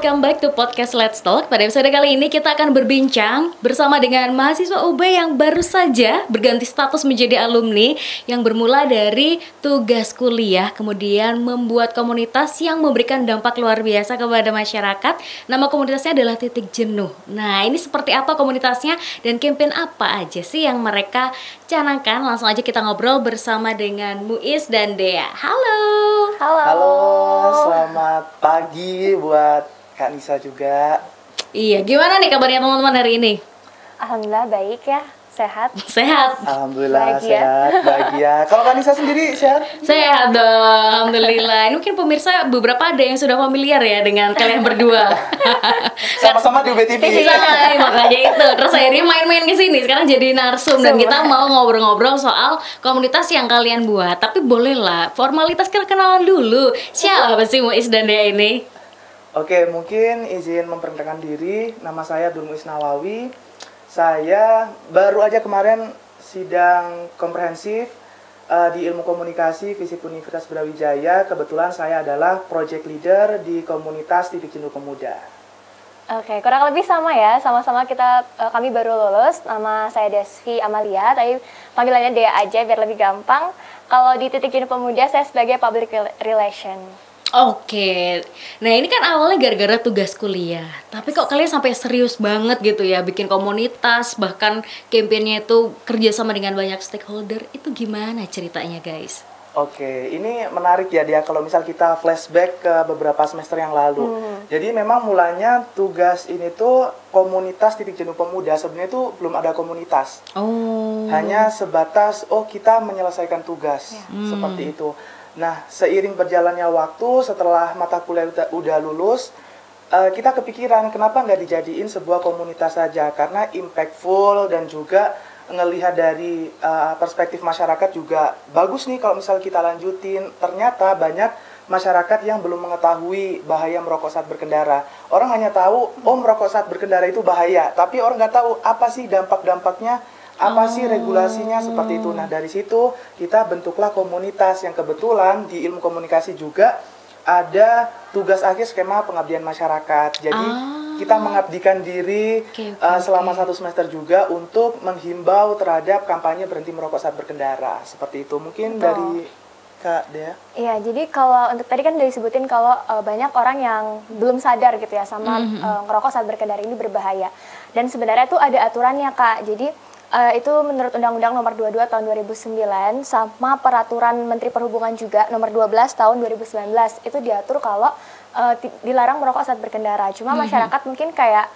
welcome back to podcast Let's Talk. Pada episode kali ini kita akan berbincang bersama dengan mahasiswa UB yang baru saja berganti status menjadi alumni, yang bermula dari tugas kuliah, kemudian membuat komunitas yang memberikan dampak luar biasa kepada masyarakat. Nama komunitasnya adalah Titik Jenuh. Nah, ini seperti apa komunitasnya dan campaign apa aja sih yang mereka canangkan? Langsung aja kita ngobrol bersama dengan Muiz dan Dea. Halo. Halo, selamat pagi buat Kak Nisa juga. Iya, gimana nih kabarnya teman-teman hari ini? Alhamdulillah baik ya, sehat. Sehat? Alhamdulillah Bahagia. sehat, bahagia. Kalau Kak Nisa sendiri sehat? Sehat dong, Alhamdulillah. Ini mungkin pemirsa beberapa ada yang sudah familiar ya dengan kalian berdua. Sama-sama di UB TV. Iya, makanya itu. Terus akhirnya main-main ke sini. Sekarang jadi narsum dan kita mau ngobrol-ngobrol soal komunitas yang kalian buat. Tapi bolehlah formalitas kenalan dulu. Siapa sih Muiz dan Dea ini? Oke, mungkin izin memperkenalkan diri. Nama saya Abdul Muiz Nawawi. Saya baru aja kemarin sidang komprehensif di Ilmu Komunikasi FISIP Universitas Brawijaya. Kebetulan saya adalah project leader di komunitas Titik Jenuh Pemuda. Oke, kurang lebih sama ya, sama-sama kami baru lulus. Nama saya Desvi Amalia, tapi panggilannya Dea aja biar lebih gampang. Kalau di Titik Jenuh Pemuda saya sebagai public relation. Oke, nah ini kan awalnya gara-gara tugas kuliah. Tapi kok kalian sampai serius banget gitu ya, bikin komunitas, bahkan campaignnya itu kerjasama dengan banyak stakeholder. Itu gimana ceritanya guys? Oke, ini menarik ya dia kalau misal kita flashback ke beberapa semester yang lalu. Jadi memang mulanya tugas ini tuh komunitas Titik Jenuh Pemuda sebenarnya itu belum ada komunitas. Oh. Hanya sebatas kita menyelesaikan tugas seperti itu. Nah, seiring berjalannya waktu setelah mata kuliah udah lulus, kita kepikiran kenapa nggak dijadiin sebuah komunitas saja, karena impactful dan juga ngelihat dari perspektif masyarakat juga bagus nih kalau misal kita lanjutin. Ternyata banyak masyarakat yang belum mengetahui bahaya merokok saat berkendara. Orang hanya tahu, merokok saat berkendara itu bahaya, tapi orang nggak tahu apa sih dampak-dampaknya, apa sih regulasinya seperti itu. Nah, dari situ kita bentuklah komunitas yang kebetulan di ilmu komunikasi juga ada tugas akhir skema pengabdian masyarakat. Jadi kita mengabdikan diri selama 1 semester juga untuk menghimbau terhadap kampanye berhenti merokok saat berkendara. Seperti itu. Mungkin dari Kak Dea. Iya, jadi kalau untuk tadi kan udah disebutin kalau banyak orang yang belum sadar gitu ya sama ngerokok saat berkendara ini berbahaya. Dan sebenarnya tuh ada aturannya Kak. Jadi itu menurut Undang-Undang Nomor 22 Tahun 2009 sama Peraturan Menteri Perhubungan juga Nomor 12 Tahun 2019 itu diatur kalau dilarang merokok saat berkendara. Cuma masyarakat mungkin kayak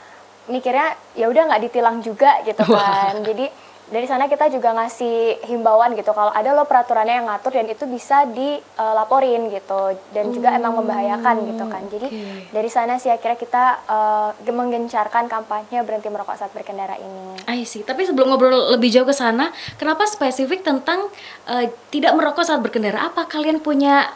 mikirnya ya udah nggak ditilang juga gitu kan. Jadi dari sana kita juga ngasih himbauan gitu kalau ada loh peraturannya yang ngatur dan itu bisa dilaporin gitu dan juga emang membahayakan gitu kan. Jadi dari sana sih akhirnya kita menggencarkan kampanye berhenti merokok saat berkendara ini. I see. Tapi sebelum ngobrol lebih jauh ke sana, kenapa spesifik tentang tidak merokok saat berkendara? Apa kalian punya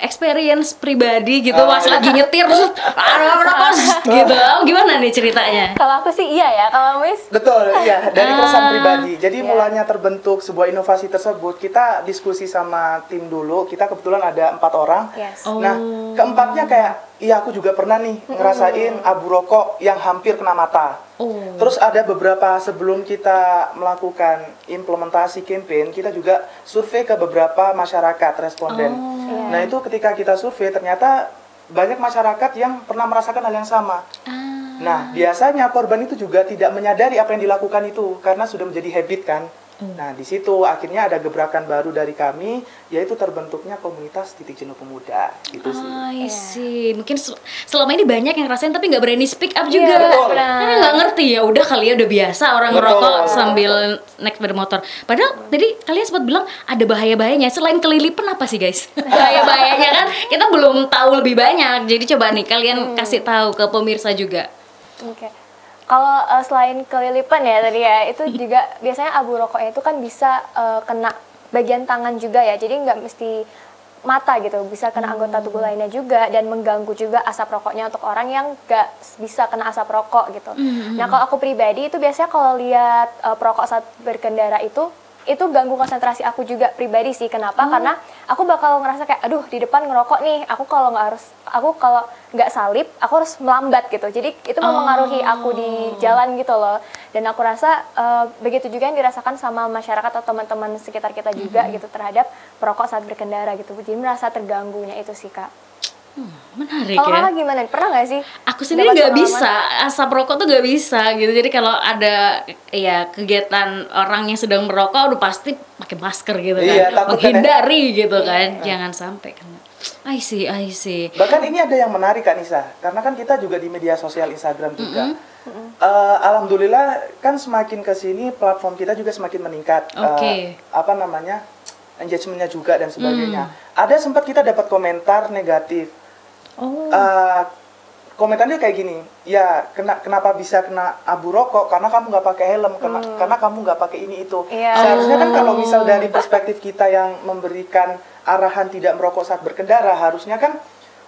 experience pribadi gitu pas lagi nyetir terus merokok gitu? Gimana nih ceritanya? Kalau aku sih iya ya, kalau Miss? Betul, iya. Dari keresahan pribadi. Jadi mulanya terbentuk sebuah inovasi tersebut, kita diskusi sama tim dulu. Kita kebetulan ada 4 orang. Yes. Nah, keempatnya kayak, iya aku juga pernah nih ngerasain abu rokok yang hampir kena mata. Terus ada beberapa sebelum kita melakukan implementasi campaign, kita juga survei ke beberapa masyarakat responden. Nah, itu ketika kita survei ternyata banyak masyarakat yang pernah merasakan hal yang sama. Nah, biasanya korban itu juga tidak menyadari apa yang dilakukan itu karena sudah menjadi habit kan. Nah, di situ akhirnya ada gebrakan baru dari kami, yaitu terbentuknya komunitas Titik Jenuh Pemuda. Gitu sih. I see. Mungkin selama ini banyak yang ngerasain tapi nggak berani speak up juga. Karena nggak ngerti ya. Udah kali ya udah biasa orang ngerokok sambil naik sepeda motor. Padahal tadi kalian sempat bilang ada bahaya-bahayanya. Selain kelilipan apa sih guys? Bahaya-bahayanya kan kita belum tahu lebih banyak. Jadi coba nih kalian kasih tahu ke pemirsa juga. Oke. Kalau selain kelilipan ya tadi ya, itu juga biasanya abu rokoknya itu kan bisa kena bagian tangan juga ya. Jadi nggak mesti mata gitu, bisa kena anggota tubuh lainnya juga dan mengganggu juga asap rokoknya untuk orang yang nggak bisa kena asap rokok gitu. Nah kalau aku pribadi itu biasanya kalau lihat perokok saat berkendara itu itu ganggu konsentrasi aku juga pribadi sih. Kenapa? Karena aku bakal ngerasa kayak aduh di depan ngerokok nih, aku kalau nggak salib aku harus melambat gitu. Jadi itu mempengaruhi aku di jalan gitu loh. Dan aku rasa begitu juga yang dirasakan sama masyarakat atau teman-teman sekitar kita juga gitu terhadap perokok saat berkendara gitu. Jadi merasa terganggunya itu sih Kak. Menarik Kalau ya. Kakak gimana? Pernah nggak sih? Aku sendiri dapat nggak pengalaman? bisa, asap rokok tuh nggak bisa gitu. Jadi kalau ada ya kegiatan orang yang sedang merokok, udah pasti pakai masker gitu kan, Iya, takut kan ya? menghindari gitu kan, jangan sampai kena. I see. Bahkan ini ada yang menarik Kak Nisa, karena kan kita juga di media sosial Instagram juga. Alhamdulillah kan semakin ke sini platform kita juga semakin meningkat. Oke. Engagementnya juga dan sebagainya. Ada sempat kita dapat komentar negatif. Oh. Komentarnya kayak gini, ya kenapa bisa kena abu rokok karena kamu nggak pakai helm, karena kamu nggak pakai ini itu. Iya. Seharusnya kan kalau misal dari perspektif kita yang memberikan arahan tidak merokok saat berkendara, harusnya kan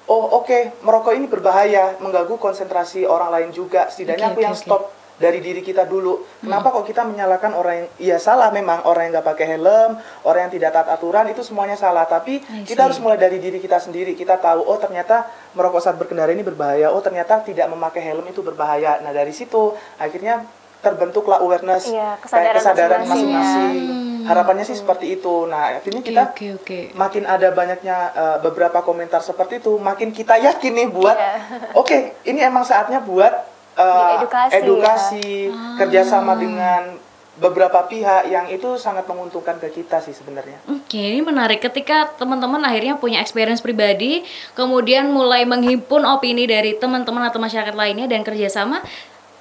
oke, merokok ini berbahaya, mengganggu konsentrasi orang lain juga. Setidaknya Oke, aku yang oke. stop dari diri kita dulu. Kenapa kok kita menyalahkan orang yang, iya salah memang, orang yang nggak pakai helm, orang yang tidak taat aturan, itu semuanya salah. Tapi I kita see. harus mulai dari diri kita sendiri. Kita tahu, oh ternyata merokok saat berkendara ini berbahaya, oh ternyata tidak memakai helm itu berbahaya. Nah dari situ akhirnya terbentuklah awareness, Iya, kayak kesadaran masing-masing ya. masing-masing. Harapannya sih seperti itu. Nah akhirnya kita Oke. makin ada banyaknya beberapa komentar seperti itu, makin kita yakin nih buat, Iya. oke, ini emang saatnya buat Diedukasi, edukasi, kerjasama dengan beberapa pihak yang itu sangat menguntungkan ke kita sih sebenarnya. Oke, ini menarik ketika teman-teman akhirnya punya experience pribadi, kemudian mulai menghimpun opini dari teman-teman atau masyarakat lainnya dan kerjasama.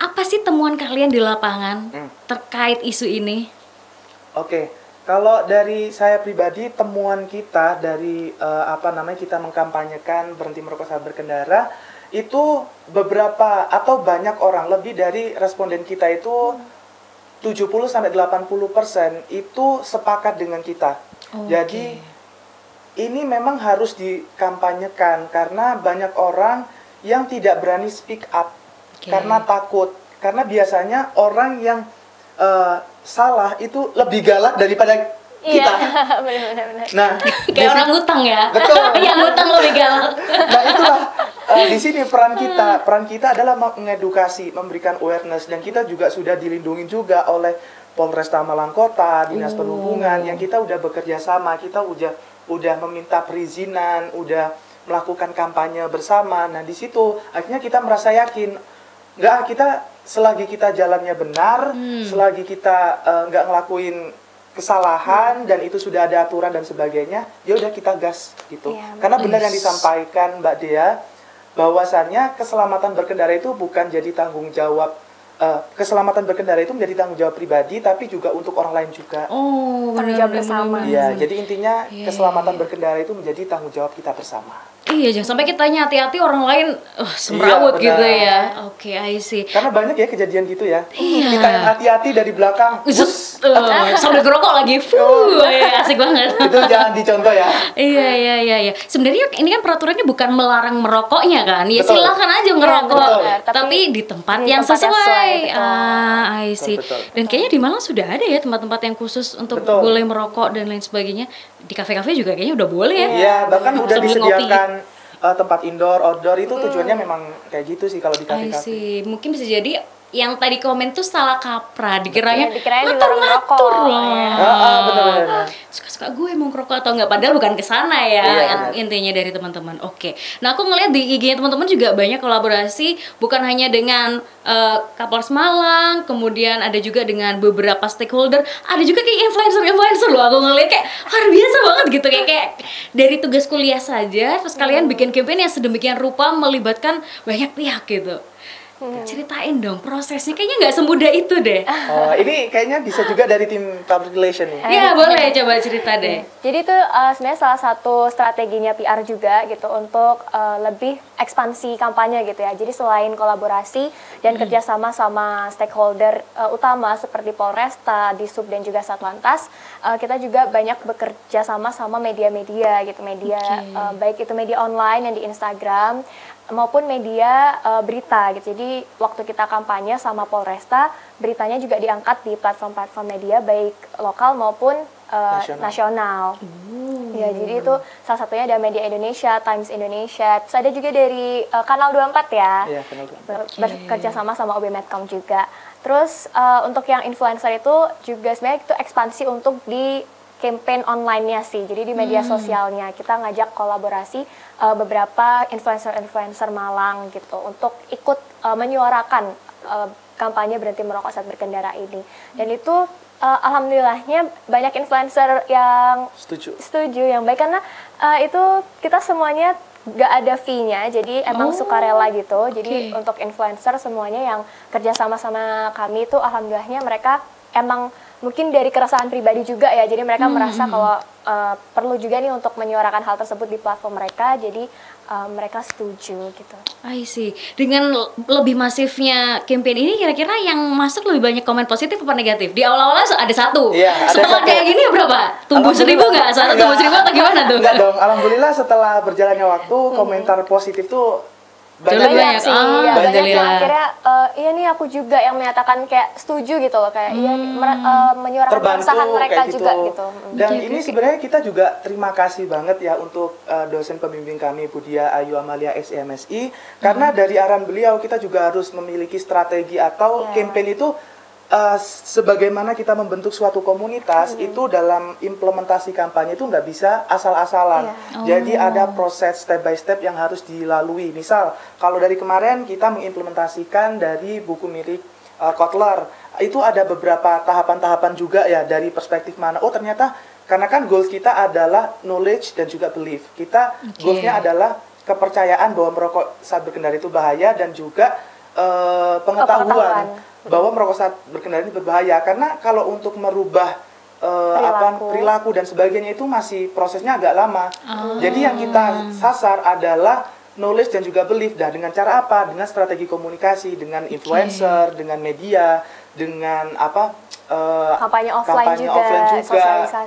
Apa sih temuan kalian di lapangan terkait isu ini? Oke, kalau dari saya pribadi, temuan kita dari kita mengkampanyekan berhenti merokok saat berkendara, itu beberapa atau banyak orang, lebih dari responden kita itu 70-80% itu sepakat dengan kita. Oke. Jadi ini memang harus dikampanyekan karena banyak orang yang tidak berani speak up. Oke. Karena takut. Karena biasanya orang yang salah itu lebih galak daripada Iya, kita. benar-benar. Nah, Kayak orang ngutang ya. Betul. Yang ngutang lebih galak. nah itulah di sini peran kita. Peran kita adalah mengedukasi, memberikan awareness, dan kita juga sudah dilindungi juga oleh Polresta Malang Kota, Dinas Perhubungan, yang kita udah bekerja sama, kita udah meminta perizinan, udah melakukan kampanye bersama. Nah di situ akhirnya kita merasa yakin, kita selagi kita jalannya benar, selagi kita nggak ngelakuin kesalahan dan itu sudah ada aturan dan sebagainya, ya udah kita gas gitu. Iya, Karena benar yang disampaikan Mbak Dea, bahwasannya keselamatan berkendara itu bukan jadi tanggung jawab, keselamatan berkendara itu menjadi tanggung jawab pribadi, tapi juga untuk orang lain juga. Oh, Tanggung jawab bersama. Iya, jadi intinya Iya, keselamatan berkendara itu menjadi tanggung jawab kita bersama. Iya, jangan sampai kitanya hati-hati orang lain semrawut Iya, gitu benar. ya. Oke, I see. Karena banyak ya kejadian gitu ya. Iya. Kita yang hati-hati dari belakang, bus, Sambil gerokok lagi. Asik banget. itu jangan dicontoh ya. Iya. Sebenarnya ini kan peraturannya bukan melarang merokoknya kan. Ya Betul. silakan aja ngerokok, betul. tapi di tempat di yang tempat yang sesuai. sesuai, betul. I see. Betul. Dan kayaknya di Malang sudah ada ya tempat-tempat yang khusus untuk Betul. boleh merokok dan lain sebagainya. Di kafe-kafe juga kayaknya udah boleh ya. Iya, bahkan udah Sambil disediakan tempat indoor, outdoor, itu tujuannya memang kayak gitu sih kalau di I kafe-kafe. see. Mungkin bisa jadi yang tadi komen tuh salah kaprah, dikiranya Iya, dikirain dilarang ngatur-ngatur merokok. lah. Benar-benar. Suka-suka gue mau ngerokok atau enggak, padahal bukan ke sana ya. Iya. Intinya dari teman-teman. Oke. Nah, aku ngeliat di IG-nya teman-teman juga banyak kolaborasi, bukan hanya dengan Kapolres Malang, kemudian ada juga dengan beberapa stakeholder, ada juga kayak influencer loh. Aku ngeliat kayak luar biasa banget gitu, kayak dari tugas kuliah saja terus kalian bikin campaign yang sedemikian rupa melibatkan banyak pihak gitu. Ceritain dong prosesnya, kayaknya nggak semudah itu deh. Oh, ini kayaknya bisa juga dari tim public relation nih. Ya boleh, coba cerita deh. Jadi itu sebenarnya salah satu strateginya PR juga gitu untuk lebih ekspansi kampanye gitu ya. Jadi selain kolaborasi dan kerjasama sama stakeholder utama seperti Polresta, Disub dan juga Satlantas, kita juga banyak bekerja sama media-media gitu, media baik itu media online yang di Instagram maupun media berita gitu. Jadi waktu kita kampanye sama Polresta, beritanya juga diangkat di platform-platform media baik lokal maupun nasional. Ya, jadi itu salah satunya ada Media Indonesia, Times Indonesia. Terus ada juga dari Kanal 24 ya. Iya, Kanal 24. Bekerja sama OB Medcom juga. Terus untuk yang influencer itu juga sebenarnya itu ekspansi untuk di campaign online-nya sih. Jadi di media sosialnya kita ngajak kolaborasi beberapa influencer-influencer Malang gitu untuk ikut menyuarakan kampanye berhenti merokok saat berkendara ini. Dan itu alhamdulillahnya banyak influencer yang setuju yang baik, karena itu kita semuanya gak ada fee-nya, jadi emang sukarela gitu. Jadi untuk influencer semuanya yang kerja sama kami itu alhamdulillahnya mereka emang mungkin dari keresahan pribadi juga ya, jadi mereka merasa kalau perlu juga nih untuk menyuarakan hal tersebut di platform mereka, jadi mereka setuju gitu. I see. Dengan lebih masifnya campaign ini, kira-kira yang masuk lebih banyak komen positif apa negatif? Di awal-awalnya ada satu. Iya, setelah ada kayak gini berapa? Tumbuh 1.000 nggak? Tumbuh 1.000 atau gimana tuh? Enggak dong. Alhamdulillah setelah berjalannya waktu, komentar positif tuh banyak Sih, ya, banyak yang alhamdulillah. akhirnya iya nih aku juga yang menyatakan kayak setuju gitu loh, kayak iya menyuarakan keresahan mereka kayak juga gitu. Dan ini sebenarnya kita juga terima kasih banget ya untuk dosen pembimbing kami Budia Ayu Amalia SMSI, karena dari arahan beliau kita juga harus memiliki strategi atau campaign itu sebagaimana kita membentuk suatu komunitas itu dalam implementasi kampanye itu nggak bisa asal-asalan. Jadi ada proses step by step yang harus dilalui. Misal kalau dari kemarin kita mengimplementasikan dari buku mirip Kotler, itu ada beberapa tahapan-tahapan juga ya dari perspektif mana. Oh ternyata karena kan goals kita adalah knowledge dan juga belief. Kita goalsnya adalah kepercayaan bahwa merokok saat berkendara itu bahaya dan juga pengetahuan bahwa merokok saat berkendara ini berbahaya. Karena kalau untuk merubah perilaku dan sebagainya itu masih prosesnya agak lama. Jadi yang kita sasar adalah knowledge dan juga belief. Dan dengan cara apa? Dengan strategi komunikasi, dengan influencer, dengan media, dengan kampanye offline juga,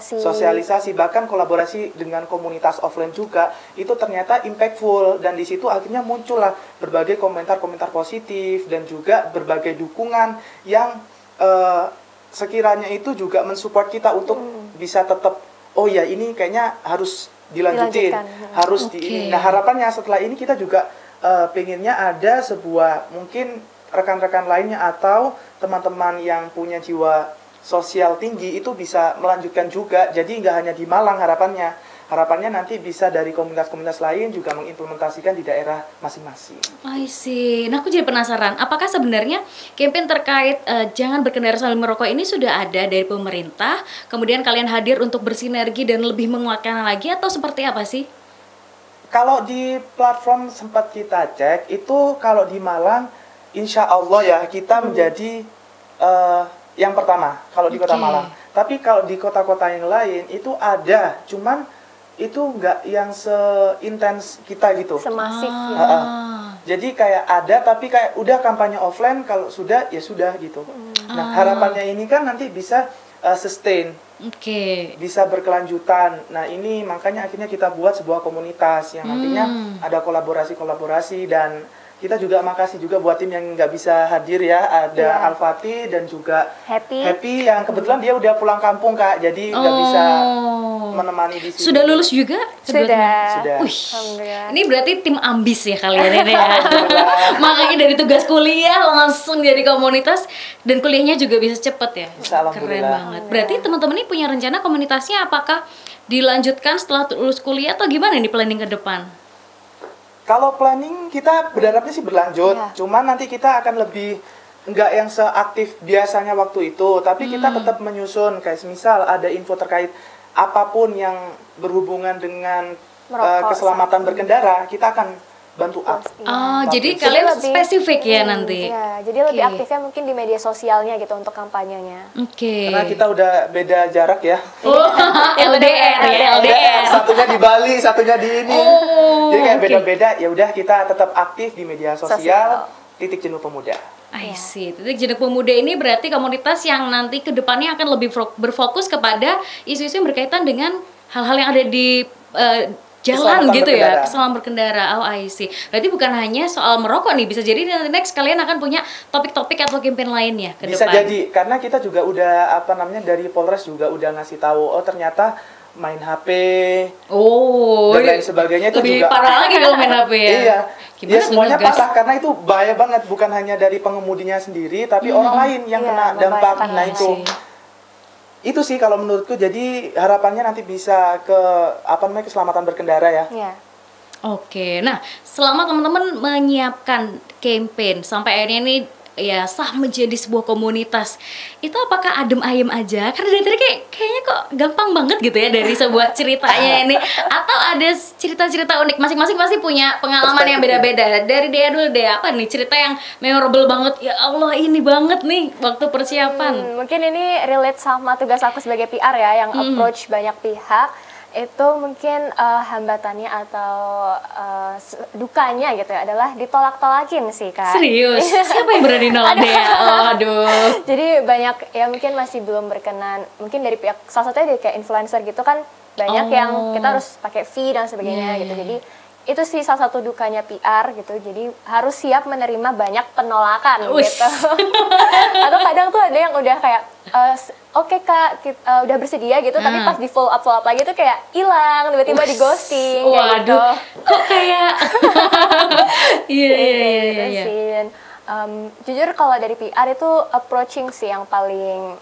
sosialisasi, bahkan kolaborasi dengan komunitas offline juga, itu ternyata impactful. Dan di situ akhirnya muncullah berbagai komentar-komentar positif dan juga berbagai dukungan yang sekiranya itu juga mensupport kita untuk bisa tetap, oh ya ini kayaknya harus dilanjutin, harus di. Nah harapannya setelah ini kita juga pengennya ada sebuah mungkin rekan-rekan lainnya atau teman-teman yang punya jiwa sosial tinggi itu bisa melanjutkan juga. Jadi nggak hanya di Malang harapannya nanti bisa dari komunitas-komunitas lain juga mengimplementasikan di daerah masing-masing. I see. Nah aku jadi penasaran, apakah sebenarnya campaign terkait jangan berkendara sambil merokok ini sudah ada dari pemerintah, kemudian kalian hadir untuk bersinergi dan lebih menguatkan lagi, atau seperti apa sih? Kalau di platform sempat kita cek, itu kalau di Malang insya Allah ya kita menjadi yang pertama kalau di kota Malang. Tapi kalau di kota-kota yang lain itu ada, cuman itu nggak yang seintens kita gitu. Semasif. Jadi kayak ada tapi kayak udah kampanye offline, kalau sudah ya sudah gitu. Nah harapannya ini kan nanti bisa sustain, bisa berkelanjutan. Nah ini makanya akhirnya kita buat sebuah komunitas yang nantinya ada kolaborasi dan kita juga makasih juga buat tim yang nggak bisa hadir ya, ada Alfati dan juga Happy yang kebetulan dia udah pulang kampung Kak, jadi nggak bisa menemani di sini. Sudah lulus juga? Sudah. Ini berarti tim ambis ya kalian ini ya. Makanya dari tugas kuliah langsung jadi komunitas dan kuliahnya juga bisa cepet ya. Keren banget. Berarti teman-teman ini punya rencana komunitasnya apakah dilanjutkan setelah lulus kuliah atau gimana nih planning ke depan? Kalau planning kita berharapnya sih berlanjut, cuman nanti kita akan lebih nggak yang seaktif biasanya waktu itu, tapi kita tetap menyusun kayak misal ada info terkait apapun yang berhubungan dengan keselamatan berkendara, kita akan bantu up. Jadi kalian lebih spesifik ya nanti. Ya, jadi lebih aktifnya mungkin di media sosialnya gitu untuk kampanyenya. Karena kita udah beda jarak ya. LDR. Satunya di Bali, satunya di ini. Jadi kayak beda-beda. Ya udah kita tetap aktif di media sosial. Titik Jenuh Pemuda. I see. Titik Jenuh Pemuda ini berarti komunitas yang nanti ke depannya akan lebih berfokus kepada isu-isu yang berkaitan dengan hal-hal yang ada di jalan keselamatan gitu ya, berkendara. keselamatan berkendara. Oh, I see. Berarti bukan hanya soal merokok nih, bisa jadi nanti next kalian akan punya topik-topik atau campaign lainnya ke Bisa depan. jadi, karena kita juga udah dari Polres juga udah ngasih tahu, oh ternyata main HP Oh, dan lain sebagainya itu lebih juga parah lagi kalau main HP ya. Iya, Gimana ya tuh, semuanya Ngegas? parah karena itu bahaya banget, bukan hanya dari pengemudinya sendiri, tapi orang lain yang Iya, kena dampak. membahayakan Nah orang itu, lain. itu sih kalau menurutku. Jadi harapannya nanti bisa ke keselamatan berkendara ya. Iya. Oke, nah selama teman-teman menyiapkan campaign sampai akhirnya ini ya sah menjadi sebuah komunitas, itu apakah adem ayem aja? Karena dari tadi kayaknya kok gampang banget gitu ya dari sebuah ceritanya ini, atau ada cerita-cerita unik masing-masing pasti punya pengalaman yang Perspektif beda-beda. Dari Dea dulu deh, apa nih cerita yang memorable banget? Ya Allah, ini banget nih waktu persiapan. Mungkin ini relate sama tugas aku sebagai PR ya, yang approach banyak pihak. Itu mungkin hambatannya atau dukanya gitu ya adalah ditolak-tolakin sih, Kak. Serius? Siapa yang berani nolak Dea? Oh, aduh. Jadi banyak ya mungkin masih belum berkenan, mungkin dari pihak salah satunya dari kayak influencer gitu kan, banyak yang kita harus pakai fee dan sebagainya gitu. Jadi itu sih salah satu dukanya PR gitu. Jadi harus siap menerima banyak penolakan Ush. gitu. Atau kadang tuh ada yang udah kayak oke Kak, udah bersedia gitu, tapi pas di follow up lagi tuh kayak hilang, tiba-tiba di ghosting kayak gitu. Waduh, kok kayak iya Gitu iya. sih. Dan, jujur kalau dari PR itu approaching sih yang paling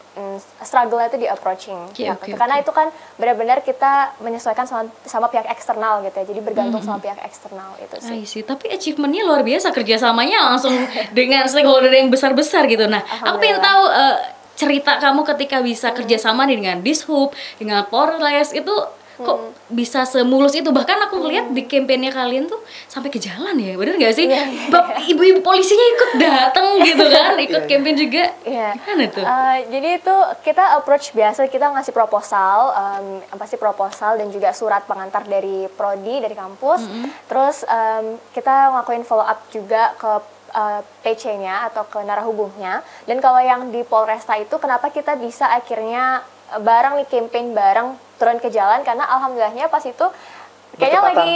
struggle itu di approaching. Oke, Nah, oke, karena itu kan benar-benar kita menyesuaikan sama pihak eksternal gitu ya. Jadi bergantung sama pihak eksternal itu sih. I see. Tapi achievementnya luar biasa, kerjasamanya langsung dengan stakeholder yang besar-besar gitu. Nah, aku pengen tahu cerita kamu ketika bisa kerjasama nih dengan Dishub, dengan Polres itu kok bisa semulus itu. Bahkan aku ngeliat di kampanye kalian tuh sampai ke jalan ya, bener nggak sih? Ibu-ibu polisinya ikut datang gitu kan, ikut campaign juga. Iya. Gimana tuh? Jadi itu kita approach biasa, kita ngasih proposal, pasti proposal dan juga surat pengantar dari prodi, dari kampus. Terus kita ngelakuin follow up juga ke PC-nya atau ke narahubungnya. Dan kalau yang di Polresta itu kenapa kita bisa akhirnya bareng nih campaign bareng turun ke jalan, karena alhamdulillahnya pas itu kayaknya lagi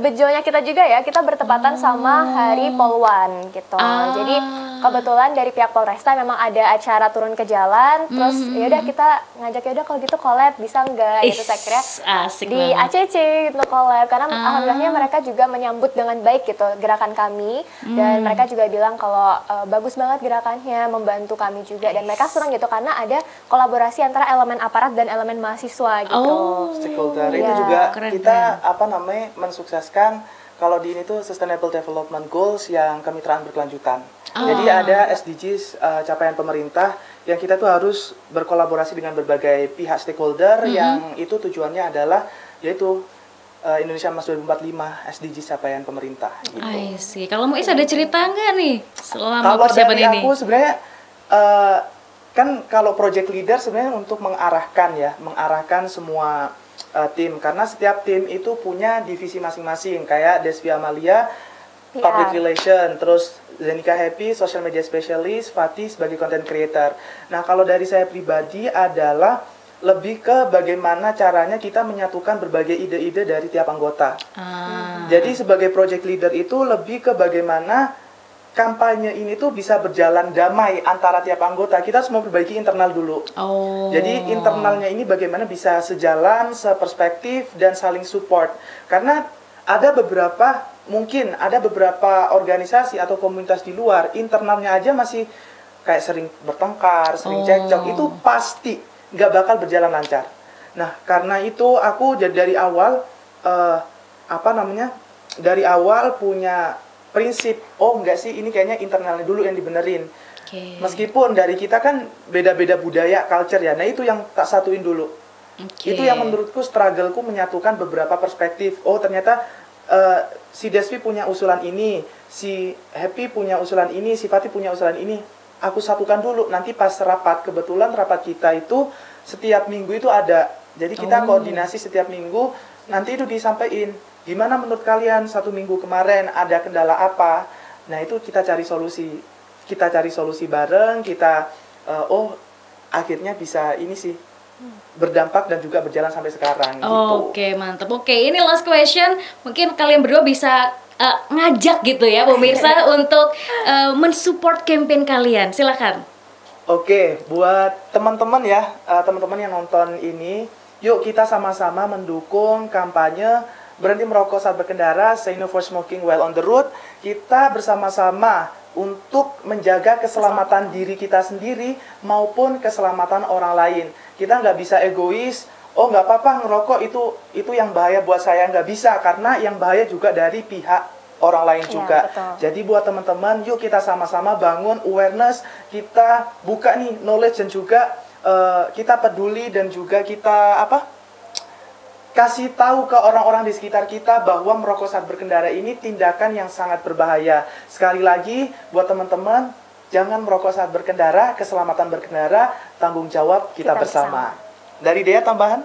bejonya kita juga ya, kita bertepatan sama Hari Polwan gitu. Jadi kebetulan dari pihak Polresta memang ada acara turun ke jalan, terus ya udah kita ngajak, ya udah kalau gitu collab bisa enggak gitu. Saya kira Asik di banget. ACC gitu collab, karena alhamdulillahnya mereka juga menyambut dengan baik gitu gerakan kami, dan mereka juga bilang kalau bagus banget gerakannya, membantu kami juga, dan mereka senang gitu karena ada kolaborasi antara elemen aparat dan elemen mahasiswa gitu. Stakeholder itu Iya. juga Keren, kita keren. mensukseskan kalau di ini tuh Sustainable Development Goals yang kemitraan berkelanjutan. Jadi ada SDGs capaian pemerintah yang kita tuh harus berkolaborasi dengan berbagai pihak stakeholder yang itu tujuannya adalah yaitu Indonesia Emas 2045 SDGs capaian pemerintah gitu. I see. Kalau Muiz ada cerita nggak nih selama Kalau persiapan dari ini? aku sebenarnya kan kalau project leader sebenarnya untuk mengarahkan semua tim, karena setiap tim itu punya divisi masing-masing, kayak Desvi Amalia PR. Public Relation, terus Zenika Happy Social Media Specialist, Fatih sebagai Content Creator. Nah kalau dari saya pribadi adalah lebih ke bagaimana caranya kita menyatukan berbagai ide-ide dari tiap anggota. Jadi sebagai project leader itu lebih ke bagaimana kampanye ini tuh bisa berjalan damai antara tiap anggota. Kita harus memperbaiki internal dulu. Jadi internalnya ini bagaimana bisa sejalan, seperspektif, dan saling support. Karena mungkin ada beberapa organisasi atau komunitas di luar, internalnya aja masih kayak sering bertengkar, sering cekcok. Itu pasti nggak bakal berjalan lancar. Nah, karena itu aku dari awal, dari awal punya prinsip, enggak sih, ini kayaknya internalnya dulu yang dibenerin. Meskipun dari kita kan beda-beda budaya, culture ya, nah itu yang tak satuin dulu. Itu yang menurutku struggleku menyatukan beberapa perspektif. Oh ternyata si Desvi punya usulan ini, si Happy punya usulan ini, si Fatih punya usulan ini. Aku satukan dulu, nanti pas rapat, kebetulan rapat kita itu setiap minggu itu ada. Jadi kita koordinasi setiap minggu, nanti itu disampaikan. Gimana menurut kalian 1 minggu kemarin ada kendala apa? Nah itu kita cari solusi. Kita cari solusi bareng, kita akhirnya bisa ini sih, berdampak dan juga berjalan sampai sekarang gitu. Oke, mantap. Oke, ini last question. Mungkin kalian berdua bisa ngajak gitu ya pemirsa untuk mensupport campaign kalian. Silakan. Oke, buat teman-teman ya, teman-teman yang nonton ini, yuk kita sama-sama mendukung kampanye berhenti merokok saat berkendara, say no for smoking while on the road. Kita bersama-sama untuk menjaga keselamatan diri kita sendiri maupun keselamatan orang lain. Kita nggak bisa egois, oh nggak apa-apa ngerokok itu yang bahaya buat saya, nggak bisa, karena yang bahaya juga dari pihak orang lain juga. Betul. Jadi buat teman-teman, yuk kita sama-sama bangun awareness, kita buka nih knowledge dan juga kita peduli dan juga kita kasih tahu ke orang-orang di sekitar kita bahwa merokok saat berkendara ini tindakan yang sangat berbahaya. Sekali lagi, buat teman-teman, jangan merokok saat berkendara, keselamatan berkendara, tanggung jawab kita bersama. Dari Dea tambahan?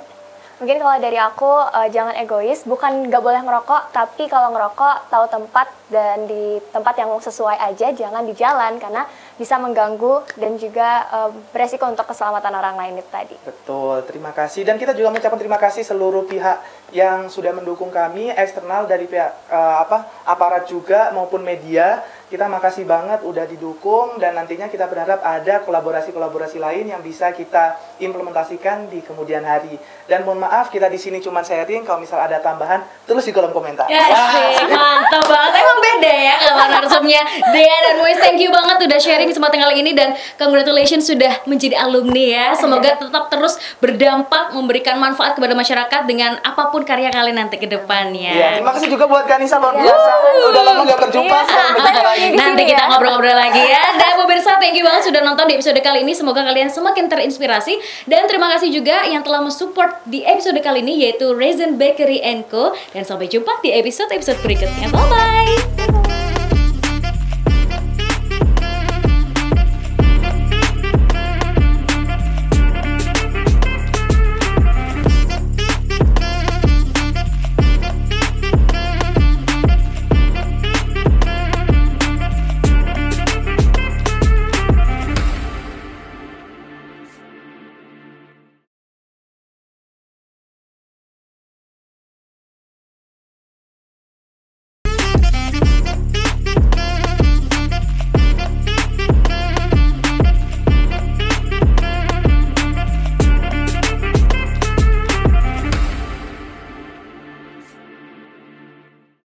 Mungkin kalau dari aku, jangan egois, bukan nggak boleh ngerokok, tapi kalau ngerokok tahu tempat dan di tempat yang sesuai aja, jangan di jalan karena bisa mengganggu dan juga beresiko untuk keselamatan orang lain itu tadi. Betul, terima kasih. Dan kita juga mengucapkan terima kasih seluruh pihak yang sudah mendukung kami, eksternal dari pihak aparat juga maupun media. Kita makasih banget udah didukung dan nantinya kita berharap ada kolaborasi-kolaborasi lain yang bisa kita implementasikan di kemudian hari. Dan mohon maaf kita di sini cuma sharing, kalau misal ada tambahan terus di kolom komentar. Ya sih, mantap banget. Emang beda ya kalau narsumnya Dea dan Muiz. Thank you banget udah sharing di kesempatan kali ini dan congratulations sudah menjadi alumni ya. Semoga tetap terus berdampak, memberikan manfaat kepada masyarakat dengan apapun karya kalian nanti ke depannya. Iya, terima kasih juga buat Kanisa luar biasa. Udah lama gak berjumpa, selamat berjumpa lagi. Nanti kita ngobrol-ngobrol lagi ya. Dan pemirsa, thank you banget sudah nonton di episode kali ini. Semoga kalian semakin terinspirasi. Dan terima kasih juga yang telah mensupport di episode kali ini, yaitu Raisin Bakery & Co. Dan sampai jumpa di episode-episode berikutnya. Bye-bye!